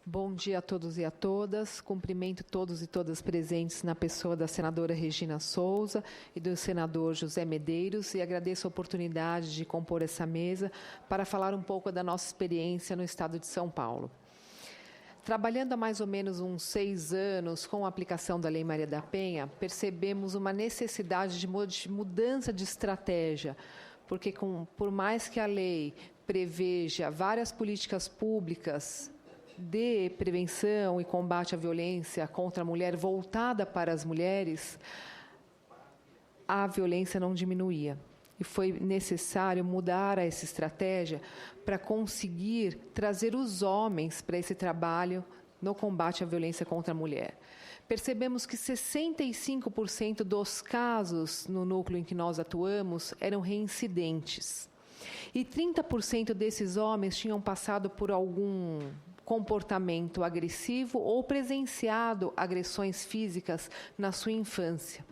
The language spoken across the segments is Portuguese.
Bom dia a todos e a todas. Cumprimento todos e todas presentes na pessoa da senadora Regina Souza e do senador José Medeiros e agradeço a oportunidade de compor essa mesa para falar um pouco da nossa experiência no estado de São Paulo. Trabalhando há mais ou menos uns 6 anos com a aplicação da Lei Maria da Penha, percebemos uma necessidade de mudança de estratégia, porque por mais que a lei preveja várias políticas públicas de prevenção e combate à violência contra a mulher voltada para as mulheres, a violência não diminuía. E foi necessário mudar essa estratégia para conseguir trazer os homens para esse trabalho no combate à violência contra a mulher. Percebemos que 65% dos casos no núcleo em que nós atuamos eram reincidentes. E 30% desses homens tinham passado por algum comportamento agressivo ou presenciado agressões físicas na sua infância.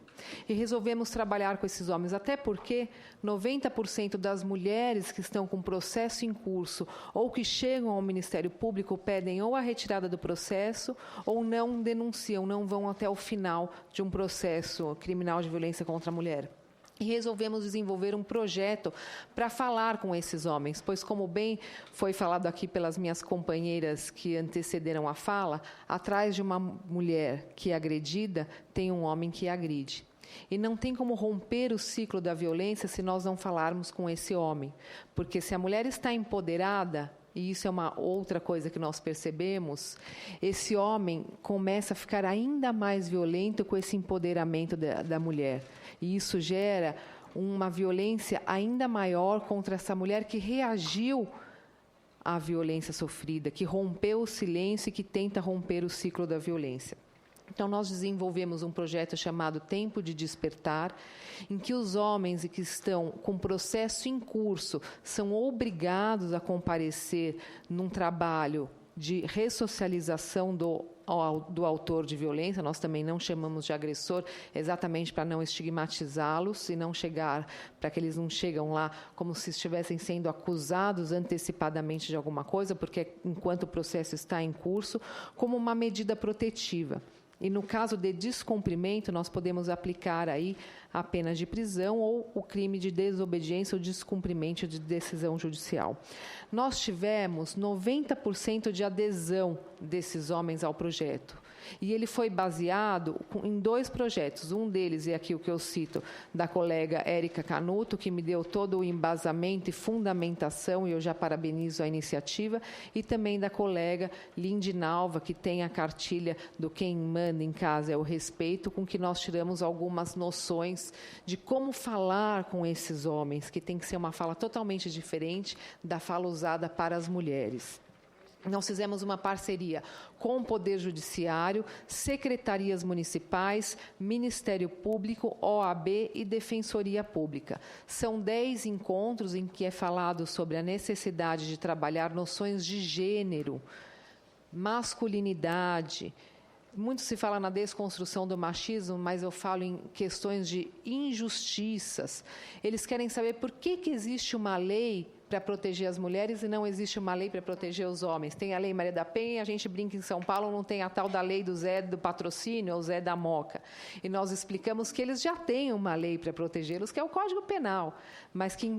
E resolvemos trabalhar com esses homens, até porque 90% das mulheres que estão com processo em curso ou que chegam ao Ministério Público pedem ou a retirada do processo ou não denunciam, não vão até o final de um processo criminal de violência contra a mulher. E resolvemos desenvolver um projeto para falar com esses homens, pois, como bem foi falado aqui pelas minhas companheiras que antecederam a fala, atrás de uma mulher que é agredida, tem um homem que agride. E não tem como romper o ciclo da violência se nós não falarmos com esse homem. Porque se a mulher está empoderada, e isso é uma outra coisa que nós percebemos, esse homem começa a ficar ainda mais violento com esse empoderamento da mulher. E isso gera uma violência ainda maior contra essa mulher que reagiu à violência sofrida, que rompeu o silêncio e que tenta romper o ciclo da violência. Então, nós desenvolvemos um projeto chamado Tempo de Despertar, em que os homens que estão com processo em curso são obrigados a comparecer num trabalho de ressocialização do autor de violência. Nós também não chamamos de agressor, exatamente para não estigmatizá-los e não chegar, para que eles não chegam lá como se estivessem sendo acusados antecipadamente de alguma coisa, porque enquanto o processo está em curso, como uma medida protetiva. E no caso de descumprimento, nós podemos aplicar aí a pena de prisão ou o crime de desobediência ou descumprimento de decisão judicial. Nós tivemos 90% de adesão desses homens ao projeto. E ele foi baseado em 2 projetos. Um deles, e aqui o que eu cito, da colega Érica Canuto, que me deu todo o embasamento e fundamentação, e eu já parabenizo a iniciativa, e também da colega Lindinalva, que tem a cartilha do Quem Manda em Casa é o Respeito, com que nós tiramos algumas noções de como falar com esses homens, que tem que ser uma fala totalmente diferente da fala usada para as mulheres. Nós fizemos uma parceria com o Poder Judiciário, secretarias municipais, Ministério Público, OAB e Defensoria Pública. São 10 encontros em que é falado sobre a necessidade de trabalhar noções de gênero, masculinidade. Muito se fala na desconstrução do machismo, mas eu falo em questões de injustiças. Eles querem saber por que existe uma lei para proteger as mulheres e não existe uma lei para proteger os homens. Tem a Lei Maria da Penha, a gente brinca em São Paulo, não tem a tal da lei do Zé do patrocínio ou Zé da Moca. E nós explicamos que eles já têm uma lei para protegê-los, que é o Código Penal, mas que,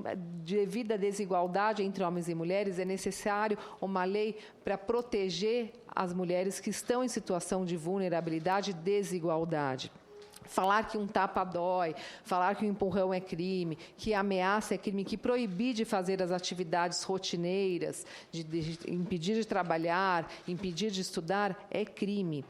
devido à desigualdade entre homens e mulheres, é necessário uma lei para proteger as mulheres que estão em situação de vulnerabilidade e desigualdade. Falar que um tapa dói, falar que um empurrão é crime, que a ameaça é crime, que proibir de fazer as atividades rotineiras, de impedir de trabalhar, impedir de estudar, é crime.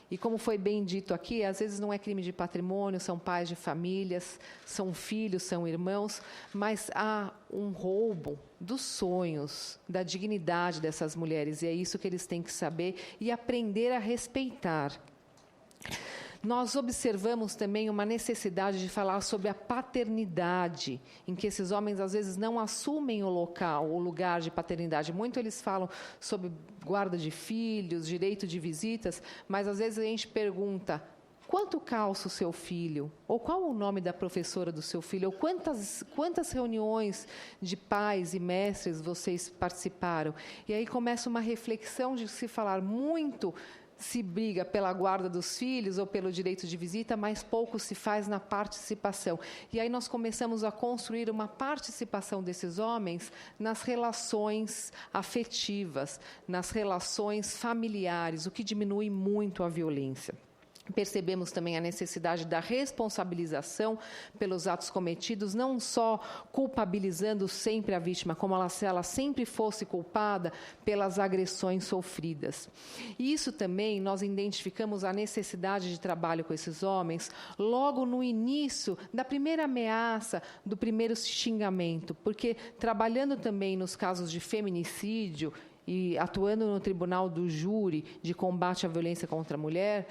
E como foi bem dito aqui, às vezes não é crime de patrimônio, são pais de famílias, são filhos, são irmãos, mas há um roubo dos sonhos, da dignidade dessas mulheres, e é isso que eles têm que saber e aprender a respeitar. Nós observamos também uma necessidade de falar sobre a paternidade, em que esses homens, às vezes, não assumem o local, o lugar de paternidade. Muito eles falam sobre guarda de filhos, direito de visitas, mas, às vezes, a gente pergunta, quanto calça o seu filho? Ou qual o nome da professora do seu filho? Ou quantas reuniões de pais e mestres vocês participaram? E aí começa uma reflexão de se falar muito, se briga pela guarda dos filhos ou pelo direito de visita, mas pouco se faz na participação. E aí nós começamos a construir uma participação desses homens nas relações afetivas, nas relações familiares, o que diminui muito a violência. Percebemos também a necessidade da responsabilização pelos atos cometidos, não só culpabilizando sempre a vítima, como se ela sempre fosse culpada pelas agressões sofridas. E isso também, nós identificamos a necessidade de trabalho com esses homens logo no início da primeira ameaça, do primeiro xingamento, porque trabalhando também nos casos de feminicídio e atuando no Tribunal do Júri de Combate à Violência contra a Mulher,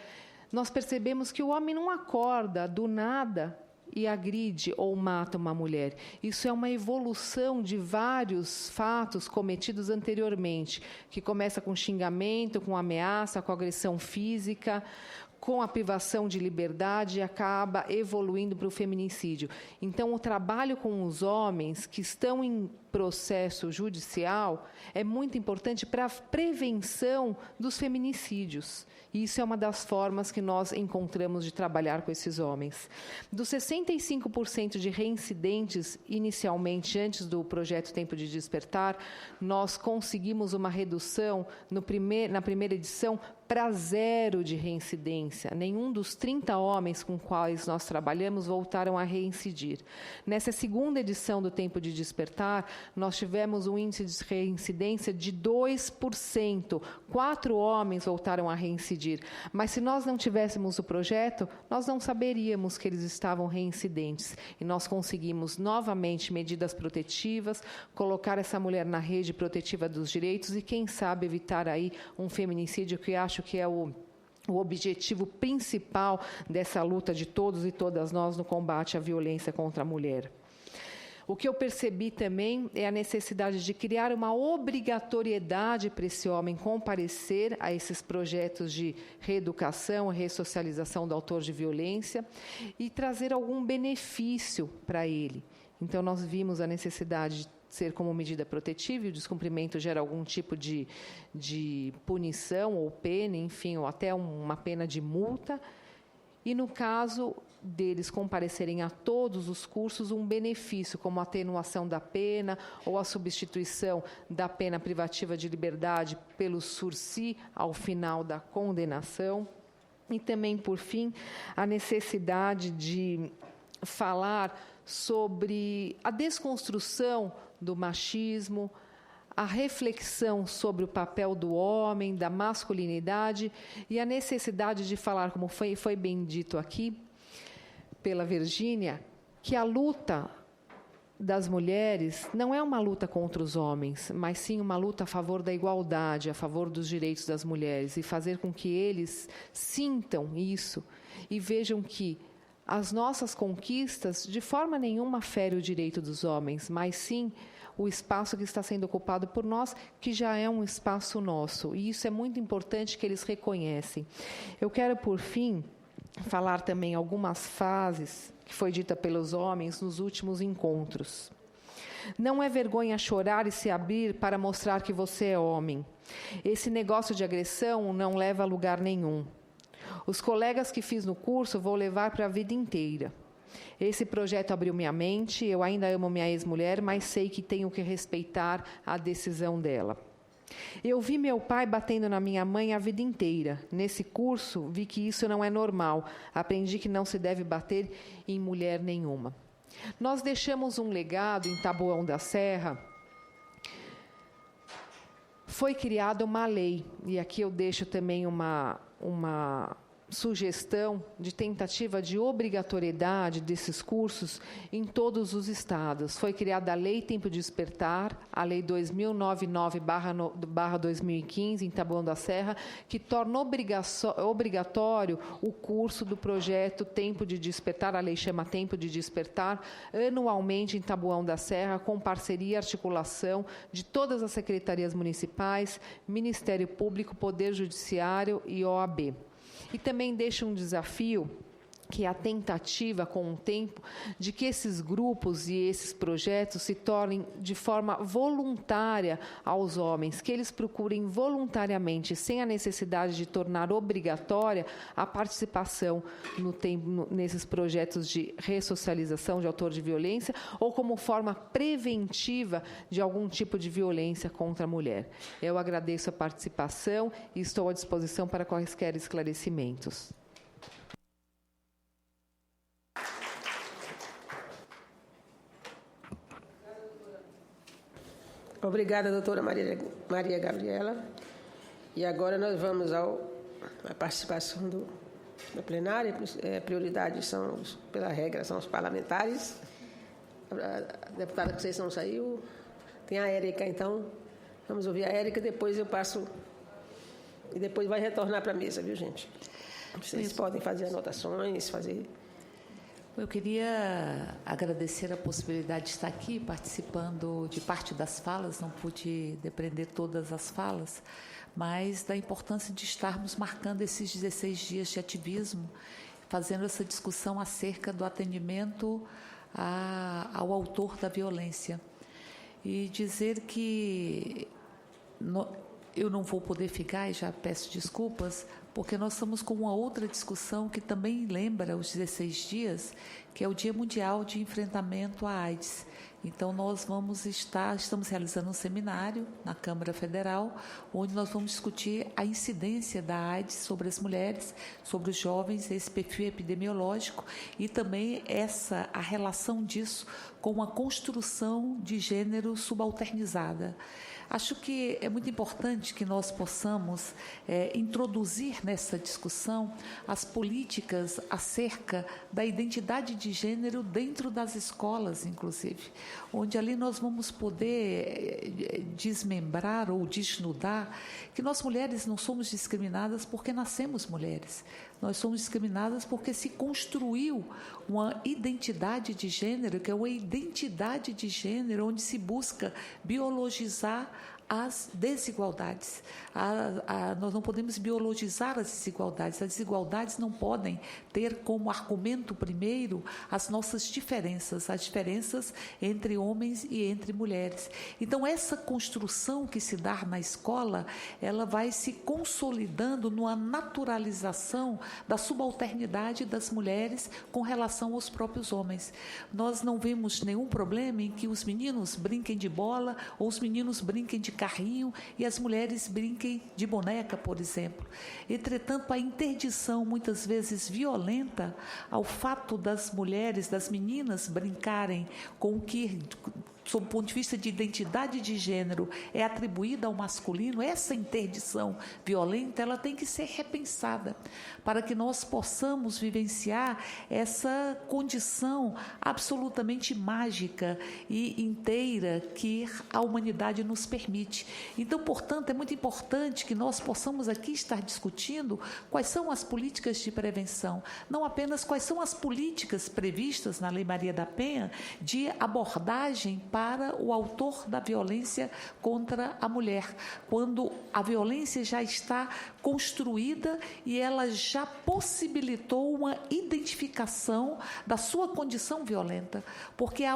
nós percebemos que o homem não acorda do nada e agride ou mata uma mulher. Isso é uma evolução de vários fatos cometidos anteriormente, que começa com xingamento, com ameaça, com agressão física, com a privação de liberdade e acaba evoluindo para o feminicídio. Então, o trabalho com os homens que estão em processo judicial é muito importante para a prevenção dos feminicídios. E isso é uma das formas que nós encontramos de trabalhar com esses homens. Dos 65% de reincidentes, inicialmente, antes do projeto Tempo de Despertar, nós conseguimos uma redução na primeira edição para 0 de reincidência. Nenhum dos 30 homens com quais nós trabalhamos voltaram a reincidir. Nessa segunda edição do Tempo de Despertar, nós tivemos um índice de reincidência de 2%. 4 homens voltaram a reincidir. Mas se nós não tivéssemos o projeto, nós não saberíamos que eles estavam reincidentes. E nós conseguimos novamente medidas protetivas, colocar essa mulher na rede protetiva dos direitos e, quem sabe, evitar aí um feminicídio, que acho que é o objetivo principal dessa luta de todos e todas nós no combate à violência contra a mulher. O que eu percebi também é a necessidade de criar uma obrigatoriedade para esse homem comparecer a esses projetos de reeducação, ressocialização do autor de violência e trazer algum benefício para ele. Então, nós vimos a necessidade de ser como medida protetiva, e o descumprimento gera algum tipo de punição ou pena, enfim, ou até uma pena de multa. E, no caso deles comparecerem a todos os cursos, um benefício, como a atenuação da pena ou a substituição da pena privativa de liberdade pelo sursi ao final da condenação. E também, por fim, a necessidade de falar sobre a desconstrução do machismo, a reflexão sobre o papel do homem, da masculinidade e a necessidade de falar, como foi bem dito aqui pela Virgínia, que a luta das mulheres não é uma luta contra os homens, mas sim uma luta a favor da igualdade, a favor dos direitos das mulheres, e fazer com que eles sintam isso e vejam que as nossas conquistas, de forma nenhuma, ferem o direito dos homens, mas sim o espaço que está sendo ocupado por nós, que já é um espaço nosso. E isso é muito importante que eles reconhecem. Eu quero, por fim, falar também algumas frases que foi dita pelos homens nos últimos encontros. Não é vergonha chorar e se abrir para mostrar que você é homem. Esse negócio de agressão não leva a lugar nenhum. Os colegas que fiz no curso vou levar para a vida inteira. Esse projeto abriu minha mente, eu ainda amo minha ex-mulher, mas sei que tenho que respeitar a decisão dela. Eu vi meu pai batendo na minha mãe a vida inteira. Nesse curso, vi que isso não é normal. Aprendi que não se deve bater em mulher nenhuma. Nós deixamos um legado em Taboão da Serra. Foi criada uma lei, e aqui eu deixo também uma sugestão de tentativa de obrigatoriedade desses cursos em todos os estados. Foi criada a Lei Tempo de Despertar, a Lei 2099/2015, em Taboão da Serra, que torna obrigatório o curso do projeto Tempo de Despertar, a lei chama Tempo de Despertar, anualmente em Taboão da Serra, com parceria e articulação de todas as secretarias municipais, Ministério Público, Poder Judiciário e OAB. E também deixa um desafio, que é a tentativa, com o tempo, de que esses grupos e esses projetos se tornem de forma voluntária aos homens, que eles procurem voluntariamente, sem a necessidade de tornar obrigatória a participação nesses projetos de ressocialização de autor de violência ou como forma preventiva de algum tipo de violência contra a mulher. Eu agradeço a participação e estou à disposição para quaisquer esclarecimentos. Obrigada, doutora Maria Gabriela. E agora nós vamos à participação da plenária. Prioridade são, pela regra, são os parlamentares. A deputada Conceição saiu. Tem a Érica, então. Vamos ouvir a Érica, depois eu passo... E depois vai retornar para a mesa, viu, gente? Vocês podem fazer anotações, fazer... Eu queria agradecer a possibilidade de estar aqui participando de parte das falas, não pude depreender todas as falas, mas da importância de estarmos marcando esses 16 dias de ativismo, fazendo essa discussão acerca do atendimento ao autor da violência. E dizer que eu não vou poder ficar, e já peço desculpas, porque nós estamos com uma outra discussão que também lembra os 16 dias, que é o Dia Mundial de Enfrentamento à AIDS. Então, nós estamos realizando um seminário na Câmara Federal, onde nós vamos discutir a incidência da AIDS sobre as mulheres, sobre os jovens, esse perfil epidemiológico e também a relação disso com a construção de gênero subalternizada. Acho que é muito importante que nós possamos introduzir nessa discussão as políticas acerca da identidade de gênero dentro das escolas, inclusive, onde ali nós vamos poder desmembrar ou desnudar que nós mulheres não somos discriminadas porque nascemos mulheres. Nós somos discriminadas porque se construiu uma identidade de gênero, que é uma identidade de gênero onde se busca biologizar as desigualdades. Nós não podemos biologizar as desigualdades. As desigualdades não podem ter como argumento primeiro as nossas diferenças, as diferenças entre homens e entre mulheres. Então, essa construção que se dá na escola, ela vai se consolidando numa naturalização da subalternidade das mulheres com relação aos próprios homens. Nós não vemos nenhum problema em que os meninos brinquem de bola ou os meninos brinquem de carrinho e as mulheres brinquem de boneca, por exemplo. Entretanto, a interdição, muitas vezes violenta, ao fato das mulheres, das meninas brincarem com o que, sob o ponto de vista de identidade de gênero, é atribuída ao masculino, essa interdição violenta, ela tem que ser repensada para que nós possamos vivenciar essa condição absolutamente mágica e inteira que a humanidade nos permite. Então, portanto, é muito importante que nós possamos aqui estar discutindo quais são as políticas de prevenção, não apenas quais são as políticas previstas na Lei Maria da Penha de abordagem para o autor da violência contra a mulher, quando a violência já está construída e ela já possibilitou uma identificação da sua condição violenta, porque a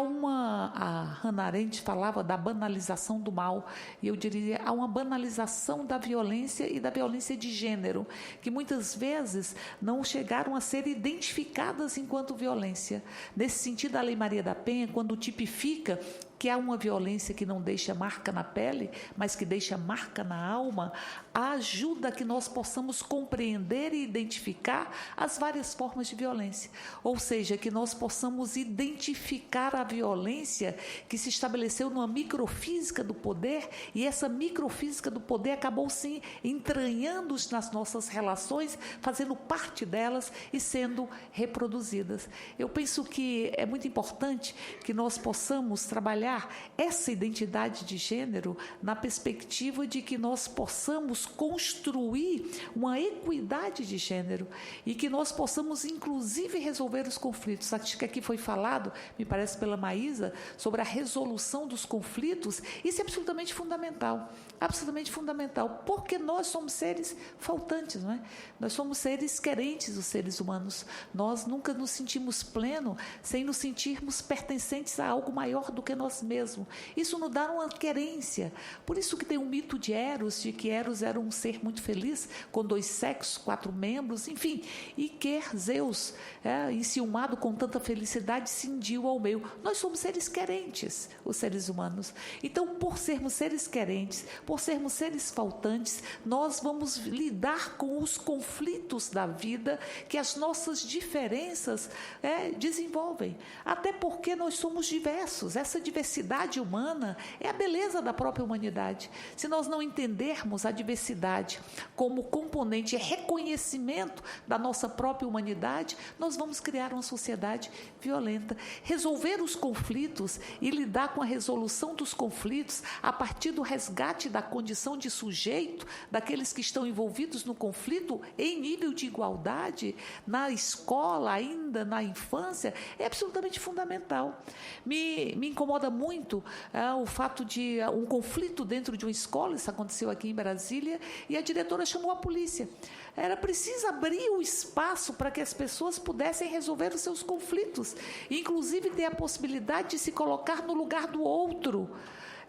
Hannah Arendt falava da banalização do mal, e eu diria, há uma banalização da violência e da violência de gênero, que muitas vezes não chegaram a ser identificadas enquanto violência. Nesse sentido, a Lei Maria da Penha, quando tipifica que há uma violência que não deixa marca na pele, mas que deixa marca na alma, ajuda a que nós possamos compreender e identificar as várias formas de violência. Ou seja, que nós possamos identificar a violência que se estabeleceu numa microfísica do poder, e essa microfísica do poder acabou se entranhando nas nossas relações, fazendo parte delas e sendo reproduzidas. Eu penso que é muito importante que nós possamos trabalhar trabalhar essa identidade de gênero na perspectiva de que nós possamos construir uma equidade de gênero e que nós possamos, inclusive, resolver os conflitos. Acho que aqui foi falado, me parece pela Maísa, sobre a resolução dos conflitos. Isso é absolutamente fundamental, porque nós somos seres faltantes, não é? Nós somos seres querentes, os seres humanos. Nós nunca nos sentimos plenos sem nos sentirmos pertencentes a algo maior do que nós mesmos. Isso nos dá uma querência. Por isso que tem um mito de Eros, de que Eros era um ser muito feliz, com 2 sexos, 4 membros, enfim, e que Zeus, enciumado com tanta felicidade, cindiu ao meio. Nós somos seres querentes, os seres humanos. Então, por sermos seres querentes, por sermos seres faltantes, nós vamos lidar com os conflitos da vida que as nossas diferenças desenvolvem. Até porque nós somos diversos. Essa diversidade humana é a beleza da própria humanidade. Se nós não entendermos a diversidade como componente e reconhecimento da nossa própria humanidade, nós vamos criar uma sociedade violenta. Resolver os conflitos e lidar com a resolução dos conflitos a partir do resgate da condição de sujeito daqueles que estão envolvidos no conflito em nível de igualdade, na escola, ainda na infância, é absolutamente fundamental. Me incomoda muito o fato de um conflito dentro de uma escola. Isso aconteceu aqui em Brasília, e a diretora chamou a polícia. Era preciso abrir o espaço para que as pessoas pudessem resolver os seus conflitos, inclusive ter a possibilidade de se colocar no lugar do outro.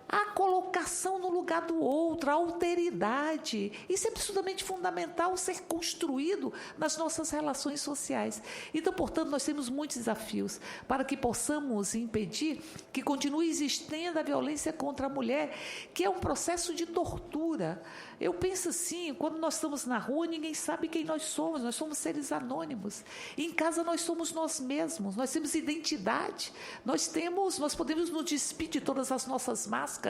A colocação no lugar do outro, a alteridade, isso é absolutamente fundamental ser construído nas nossas relações sociais. Então, portanto, nós temos muitos desafios para que possamos impedir que continue existindo a violência contra a mulher, que é um processo de tortura. Eu penso assim, quando nós estamos na rua, ninguém sabe quem nós somos seres anônimos. Em casa nós somos nós mesmos, nós temos identidade, nós podemos nos despir de todas as nossas máscaras.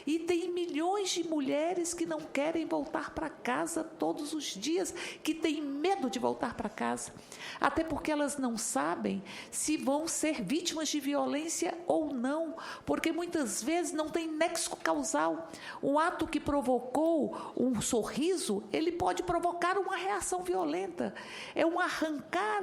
E tem milhões de mulheres que não querem voltar para casa todos os dias, que têm medo de voltar para casa, até porque elas não sabem se vão ser vítimas de violência ou não, porque muitas vezes não tem nexo causal. Um ato que provocou um sorriso, ele pode provocar uma reação violenta. É um arrancar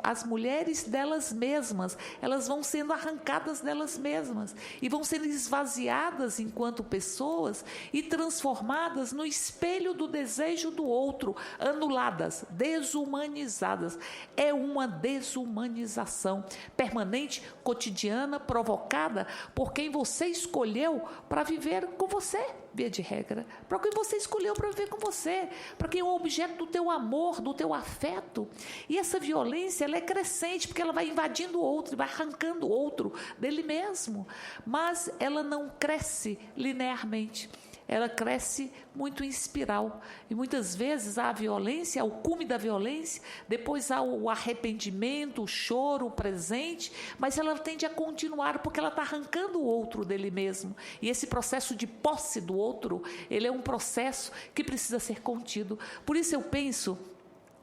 as mulheres delas mesmas. Elas vão sendo arrancadas delas mesmas e vão sendo esvaziadas enquanto pessoas e transformadas no espelho do desejo do outro, anuladas, desumanizadas. É uma desumanização permanente, cotidiana, provocada por quem você escolheu para viver com você, via de regra, para quem você escolheu para viver com você, para quem é o objeto do teu amor, do teu afeto. E essa violência, ela é crescente, porque ela vai invadindo o outro, vai arrancando o outro dele mesmo, mas ela não cresce linearmente. Ela cresce muito em espiral. E muitas vezes há a violência, o cume da violência, depois há o arrependimento, o choro, o presente, mas ela tende a continuar porque ela está arrancando o outro dele mesmo. E esse processo de posse do outro, ele é um processo que precisa ser contido. Por isso eu penso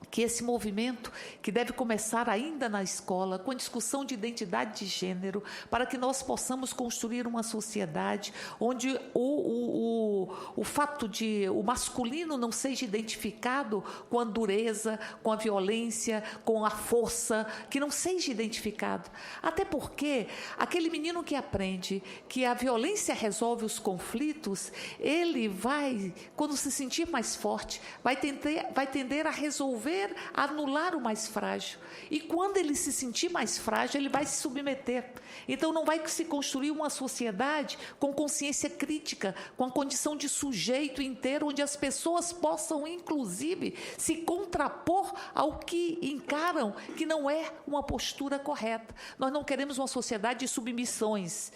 que esse movimento, que deve começar ainda na escola, com a discussão de identidade de gênero, para que nós possamos construir uma sociedade onde o fato de o masculino não seja identificado com a dureza, com a violência, com a força, que não seja identificado. Até porque aquele menino que aprende que a violência resolve os conflitos, ele vai, quando se sentir mais forte, vai tender a resolver, a anular o mais frágil. E quando ele se sentir mais frágil, ele vai se submeter. Então não vai se construir uma sociedade com consciência crítica, com a condição de sujeito inteiro, onde as pessoas possam, inclusive, se contrapor ao que encaram que não é uma postura correta. Nós não queremos uma sociedade de submissões,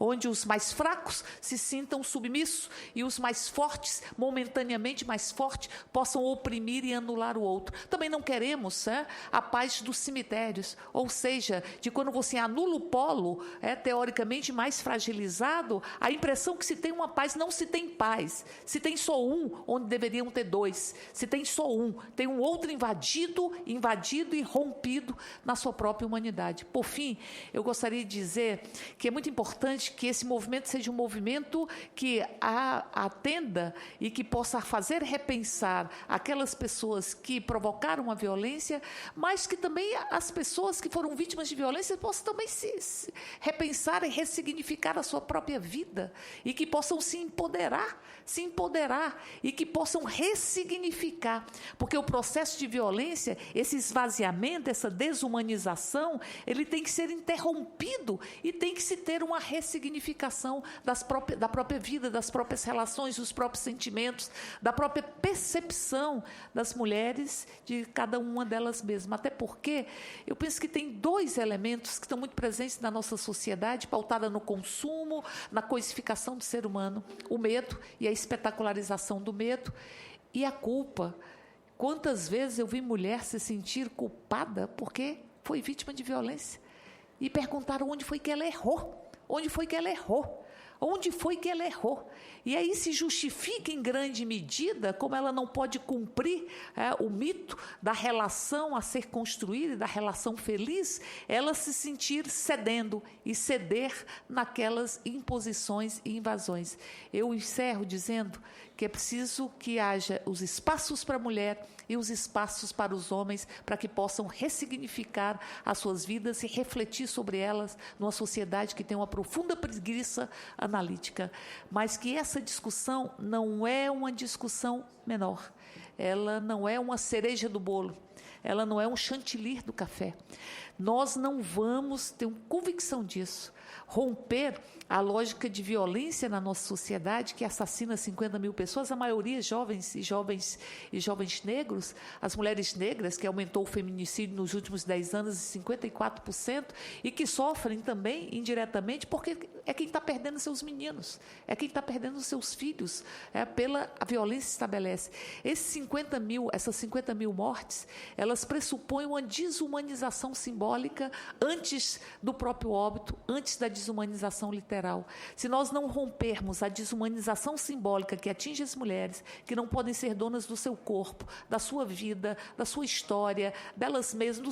onde os mais fracos se sintam submissos e os mais fortes, momentaneamente mais fortes, possam oprimir e anular o outro. Também não queremos a paz dos cemitérios, ou seja, de quando você anula o polo, teoricamente mais fragilizado, a impressão que se tem uma paz, não se tem paz. Se tem só um, onde deveriam ter dois. Se tem só um, tem um outro invadido e rompido na sua própria humanidade. Por fim, eu gostaria de dizer que é muito importante que esse movimento seja um movimento que atenda e que possa fazer repensar aquelas pessoas que provocaram a violência, mas que também as pessoas que foram vítimas de violência possam também se repensar e ressignificar a sua própria vida e que possam se empoderar e que possam ressignificar, porque o processo de violência, esse esvaziamento, essa desumanização, ele tem que ser interrompido e tem que se ter uma ressignificação da própria vida, das próprias relações, dos próprios sentimentos, da própria percepção das mulheres, de cada uma delas mesmas. Até porque eu penso que tem dois elementos que estão muito presentes na nossa sociedade, pautada no consumo, na coisificação do ser humano: o medo e a espetacularização do medo e a culpa. Quantas vezes eu vi mulher se sentir culpada porque foi vítima de violência e perguntaram onde foi que ela errou, onde foi que ela errou. Onde foi que ela errou? E aí se justifica em grande medida como ela não pode cumprir o mito da relação a ser construída e da relação feliz, ela se sentir cedendo e ceder naquelas imposições e invasões. Eu encerro dizendo que é preciso que haja os espaços para a mulher e os espaços para os homens, para que possam ressignificar as suas vidas e refletir sobre elas numa sociedade que tem uma profunda preguiça analítica. Mas que essa discussão não é uma discussão menor, ela não é uma cereja do bolo, ela não é um chantilly do café. Nós não vamos, tenho convicção disso, romper a lógica de violência na nossa sociedade, que assassina 50 mil pessoas, a maioria jovens negros, as mulheres negras, que aumentou o feminicídio nos últimos 10 anos em 54%, e que sofrem também indiretamente, porque é quem está perdendo seus meninos, é quem está perdendo seus filhos, pela a violência estabelece. Essas 50 mil mortes, elas pressupõem uma desumanização simbólica antes do próprio óbito, antes da desumanização literal. Se nós não rompermos a desumanização simbólica que atinge as mulheres, que não podem ser donas do seu corpo, da sua vida, da sua história, delas mesmas,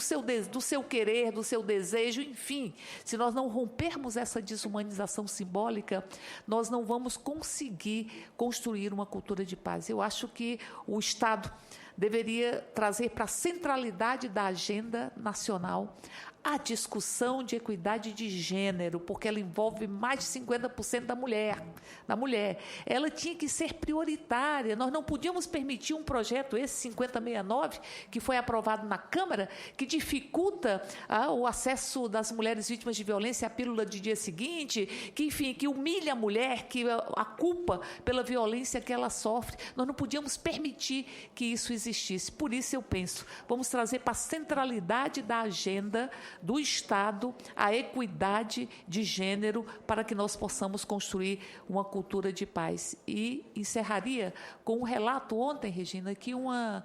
do seu querer, do seu desejo, enfim, se nós não rompermos essa desumanização simbólica, nós não vamos conseguir construir uma cultura de paz. Eu acho que o Estado deveria trazer para a centralidade da agenda nacional a discussão de equidade de gênero, porque ela envolve mais de 50% da mulher. Ela tinha que ser prioritária. Nós não podíamos permitir um projeto, esse 5069, que foi aprovado na Câmara, que dificulta o acesso das mulheres vítimas de violência à pílula de dia seguinte, que humilha a mulher, que a culpa pela violência que ela sofre. Nós não podíamos permitir que isso existisse. Por isso eu penso, vamos trazer para a centralidade da agenda do Estado a equidade de gênero para que nós possamos construir uma cultura de paz. E encerraria com um relato ontem, Regina, que uma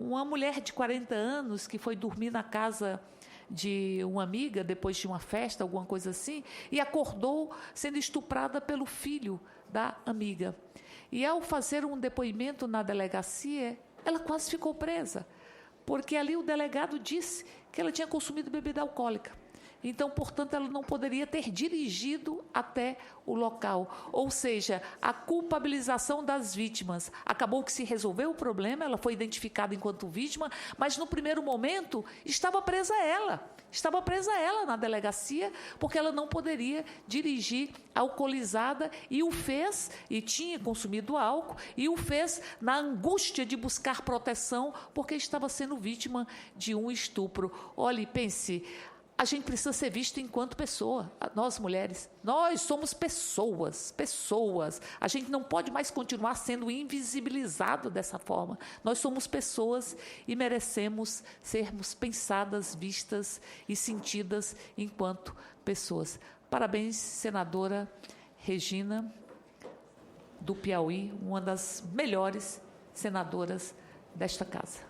mulher de 40 anos que foi dormir na casa de uma amiga depois de uma festa, alguma coisa assim, e acordou sendo estuprada pelo filho da amiga. E ao fazer um depoimento na delegacia, ela quase ficou presa, porque ali o delegado disse que ela tinha consumido bebida alcoólica. Então, portanto, ela não poderia ter dirigido até o local. Ou seja, a culpabilização das vítimas. Acabou que se resolveu o problema, ela foi identificada enquanto vítima, mas no primeiro momento estava presa ela na delegacia, porque ela não poderia dirigir alcoolizada e tinha consumido álcool, e o fez na angústia de buscar proteção, porque estava sendo vítima de um estupro. Olhe, pense, a gente precisa ser visto enquanto pessoa. Nós, mulheres, nós somos pessoas. A gente não pode mais continuar sendo invisibilizado dessa forma. Nós somos pessoas e merecemos sermos pensadas, vistas e sentidas enquanto pessoas. Parabéns, senadora Regina, do Piauí, uma das melhores senadoras desta casa.